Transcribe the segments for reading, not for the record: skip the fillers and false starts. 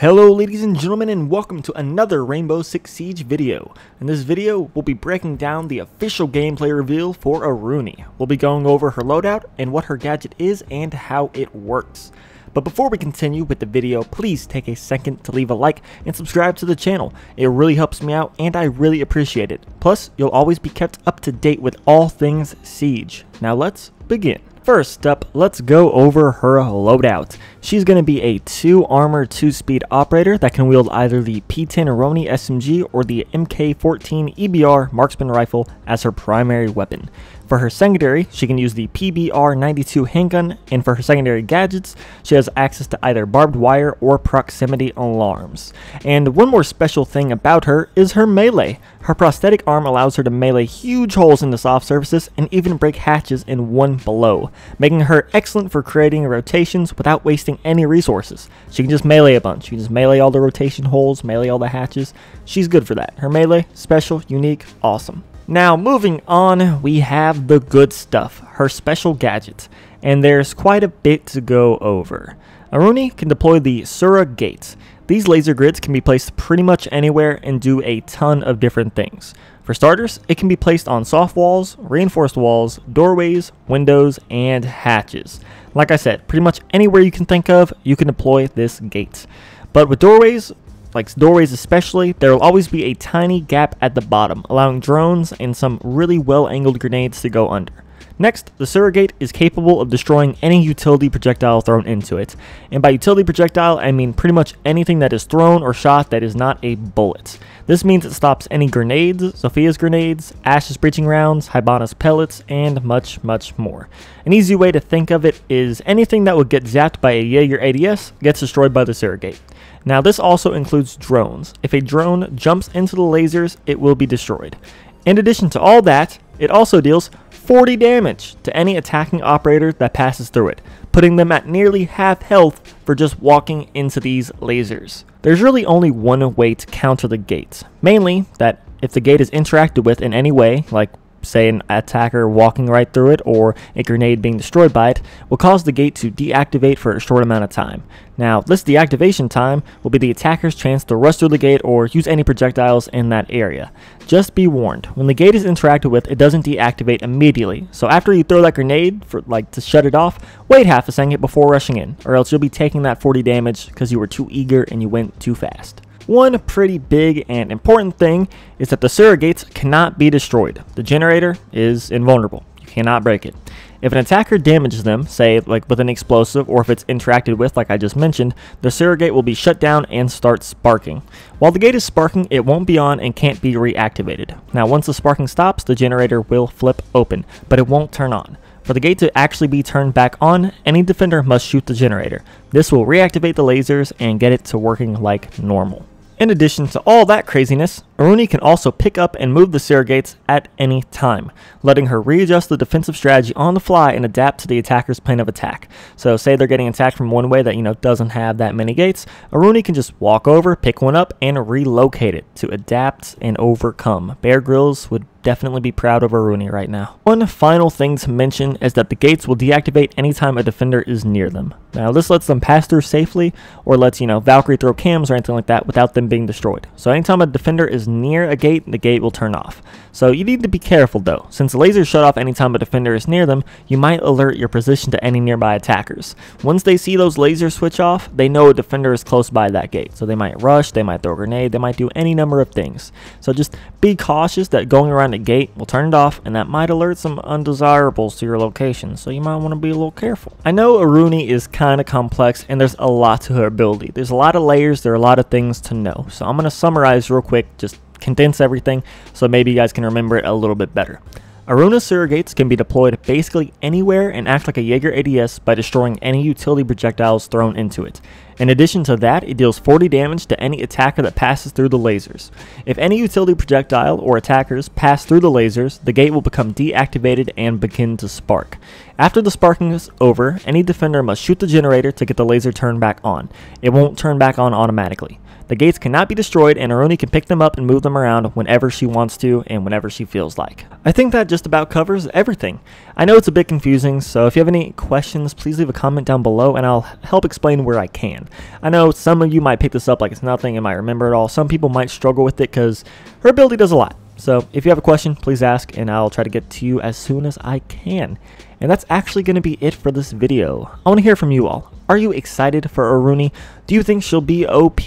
Hello ladies and gentlemen, and welcome to another Rainbow Six Siege video. In this video, we'll be breaking down the official gameplay reveal for Aruni. We'll be going over her loadout and what her gadget is and how it works. But before we continue with the video, please take a second to leave a like and subscribe to the channel. It really helps me out and I really appreciate it. Plus, you'll always be kept up to date with all things Siege. Now let's begin. First up, let's go over her loadout. She's going to be a 2 armor 2 speed operator that can wield either the P10 Aruni SMG or the MK14 EBR marksman rifle as her primary weapon. For her secondary, she can use the PBR-92 handgun, and for her secondary gadgets, she has access to either barbed wire or proximity alarms. And one more special thing about her is her melee. Her prosthetic arm allows her to melee huge holes into soft surfaces and even break hatches in one blow, making her excellent for creating rotations without wasting any resources. She can just melee a bunch. She can just melee all the rotation holes, melee all the hatches. She's good for that. Her melee, special, unique, awesome. Now moving on, we have the good stuff, her special gadget, and there's quite a bit to go over. Aruni can deploy the Surrogate. These laser grids can be placed pretty much anywhere and do a ton of different things. For starters, it can be placed on soft walls, reinforced walls, doorways, windows, and hatches. Like I said, pretty much anywhere you can think of, you can deploy this gate. But with doorways, like doorways especially, there will always be a tiny gap at the bottom, allowing drones and some really well-angled grenades to go under. Next, the Surrogate is capable of destroying any utility projectile thrown into it. And by utility projectile, I mean pretty much anything that is thrown or shot that is not a bullet. This means it stops any grenades, Sophia's grenades, Ash's breaching rounds, Hibana's pellets, and much, much more. An easy way to think of it is anything that would get zapped by a Jaeger ADS gets destroyed by the Surrogate. Now this also includes drones. If a drone jumps into the lasers, it will be destroyed. In addition to all that, it also deals 40 damage to any attacking operator that passes through it, putting them at nearly half health for just walking into these lasers. There's really only one way to counter the gate, mainly that if the gate is interacted with in any way, like say an attacker walking right through it or a grenade being destroyed by it, will cause the gate to deactivate for a short amount of time. Now, this deactivation time will be the attacker's chance to rush through the gate or use any projectiles in that area. Just be warned, when the gate is interacted with, it doesn't deactivate immediately, so after you throw that grenade to shut it off, wait half a second before rushing in, or else you'll be taking that 40 damage because you were too eager and you went too fast. One pretty big and important thing is that the Surrogates cannot be destroyed. The generator is invulnerable. You cannot break it. If an attacker damages them, say like with an explosive, or if it's interacted with like I just mentioned, the Surrogate will be shut down and start sparking. While the gate is sparking, it won't be on and can't be reactivated. Now once the sparking stops, the generator will flip open, but it won't turn on. For the gate to actually be turned back on, any defender must shoot the generator. This will reactivate the lasers and get it to working like normal. In addition to all that craziness, Aruni can also pick up and move the Surrogates at any time, letting her readjust the defensive strategy on the fly and adapt to the attacker's plane of attack. So say they're getting attacked from one way that, doesn't have that many gates, Aruni can just walk over, pick one up, and relocate it to adapt and overcome. Bear Grylls would definitely be proud of Aruni right now. One final thing to mention is that the gates will deactivate anytime a defender is near them. Now this lets them pass through safely, or lets Valkyrie throw cams or anything like that without them being destroyed. So anytime a defender is near a gate, the gate will turn off. So you need to be careful though. Since the lasers shut off anytime a defender is near them, you might alert your position to any nearby attackers. Once they see those lasers switch off, they know a defender is close by that gate. So they might rush, they might throw a grenade, they might do any number of things. So just be cautious that going around a gate will turn it off, and that might alert some undesirables to your location, so you might want to be a little careful. I know Aruni is kind of complex and there's a lot to her ability. There's a lot of layers, there are a lot of things to know. So I'm going to summarize real quick, just condense everything so maybe you guys can remember it a little bit better. Aruna's Surrogates can be deployed basically anywhere and act like a Jaeger ADS by destroying any utility projectiles thrown into it. In addition to that, it deals 40 damage to any attacker that passes through the lasers. If any utility projectile or attackers pass through the lasers, the gate will become deactivated and begin to spark. After the sparking is over, any defender must shoot the generator to get the laser turned back on. It won't turn back on automatically. The gates cannot be destroyed, and Aruni can pick them up and move them around whenever she wants to and whenever she feels like. I think that just about covers everything. I know it's a bit confusing, so if you have any questions, please leave a comment down below and I'll help explain where I can. I know some of you might pick this up like it's nothing and might remember it all. Some people might struggle with it because her ability does a lot. So if you have a question, please ask and I'll try to get to you as soon as I can. And that's actually going to be it for this video. I want to hear from you all. Are you excited for Aruni? Do you think she'll be OP?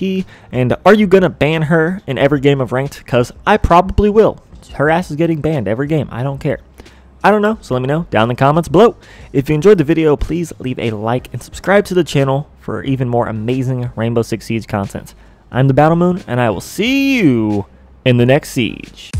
And are you going to ban her in every game of ranked? Because I probably will. Her ass is getting banned every game. I don't care. I don't know, so let me know down in the comments below. If you enjoyed the video, please leave a like and subscribe to the channel for even more amazing Rainbow Six Siege content. I'm the Battle Moon, and I will see you in the next siege.